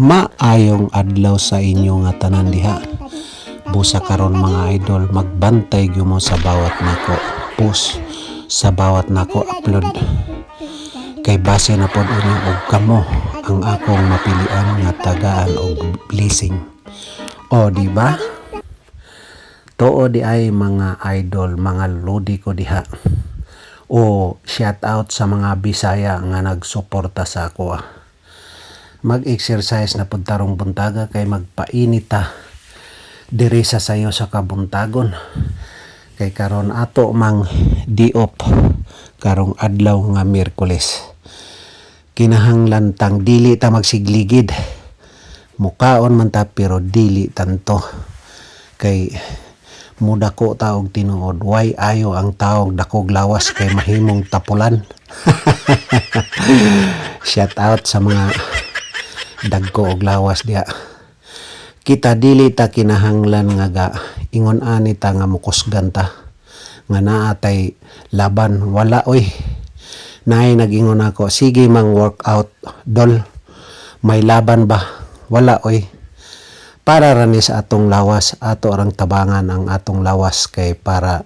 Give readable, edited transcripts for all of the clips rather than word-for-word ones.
Maayong adlaw sa inyo nga tanan diha. Busa karon mga idol, magbantay gyud mo sa bawat nako post, sa bawat nako upload. Kay base na pod unya og kamo ang akong mapilian nga tagaan og blessing. O di ba? Tuo di ay mga idol, mga lodi ko diha. O shout out sa mga Bisaya nga nagsuporta sa ako. Mag-exercise na pud tarong buntaga kay magpainit ta diri sa sayo sa kabuntagon. Kay karon ato mang diop karong adlaw nga Miyerkules. Kinahanglan tang dili ta magsigligid. Mukaon man ta pero dili tanto. Kay mudako ta og tinuod, way ayo ang taong dakog lawas kay mahimong tapulan. Shout out sa mga dagko og lawas diha. Kita dili ta kinahanglan nga ga ingon ani ta nga mukusgan ta nga naatay laban, wala oy. Naay nag-ingon ako, sige mang workout dol, may laban ba? Wala oy. Para rani sa atong lawas, ato arang tabangan ang atong lawas kay para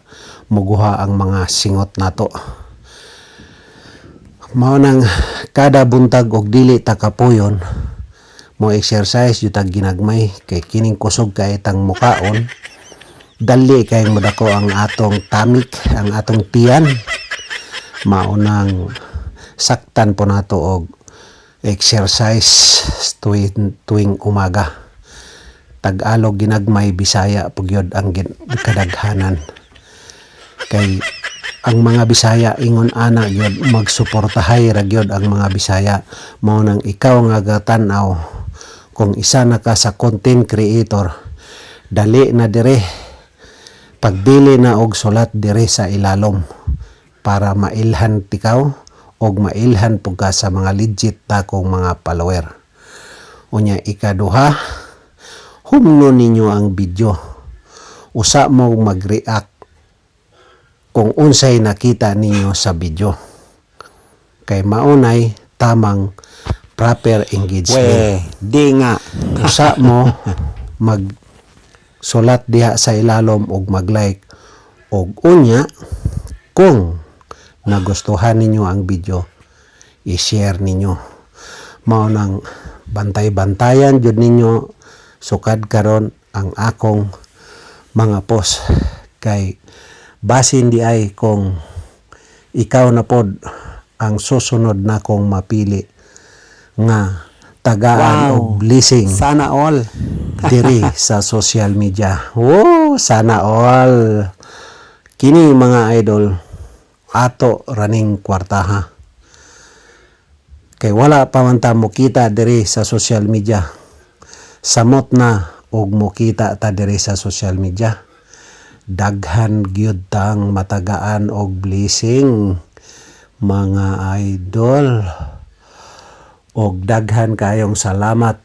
muguha ang mga singot nato. Mao nang kada buntag og dili ta kapuyon, mo exercise yung tag ginagmay kay kining kusog kay tang mukaon, dali kay modako ang atong tamik, ang atong tiyan. Mao nang saktan po nato og exercise tuwing umaga. Tagalog ginagmay, Bisaya pugyod ang kadaghanan. Kay ang mga Bisaya ingon ana gyud magsuportahay ra gyud ang mga Bisaya. Mao nang ikaw nga gatanaw kung isa na ka sa content creator, dali na dire, pagdili na og sulat dire sa ilalom para mailhan tikaw og mailhan pug ka sa mga legit ta kong mga follower. Unya ikaduha, humno ninyo ang video. Usa mo mag-react kung unsay nakita ninyo sa video. Kay maunay tamang proper engagement. Di nga. Usa mo mag-sulat diha sa ilalom og mag-like og unya kung nagustuhan ninyo ang video, i-share ninyo. Mao nang bantay-bantayan jud ninyo sukad karon ang akong mga post. Kay basin di ay kung ikaw na pod ang susunod na kong mapili nga tagaan og blessing. Sana all. Diri sa social media. Oh, sana all. Kini mga idol, ato raning kwartaha. Kay wala pa man ta mo kita diri sa social media. Samot na og mukita ta diri sa social media. Daghan gyud tang matagaan og blessing mga idol. Og daghan kayong salamat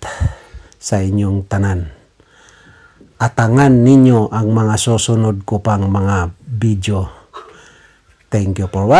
sa inyong tanan. Atangan ninyo ang mga susunod ko pang mga video. Thank you for watching.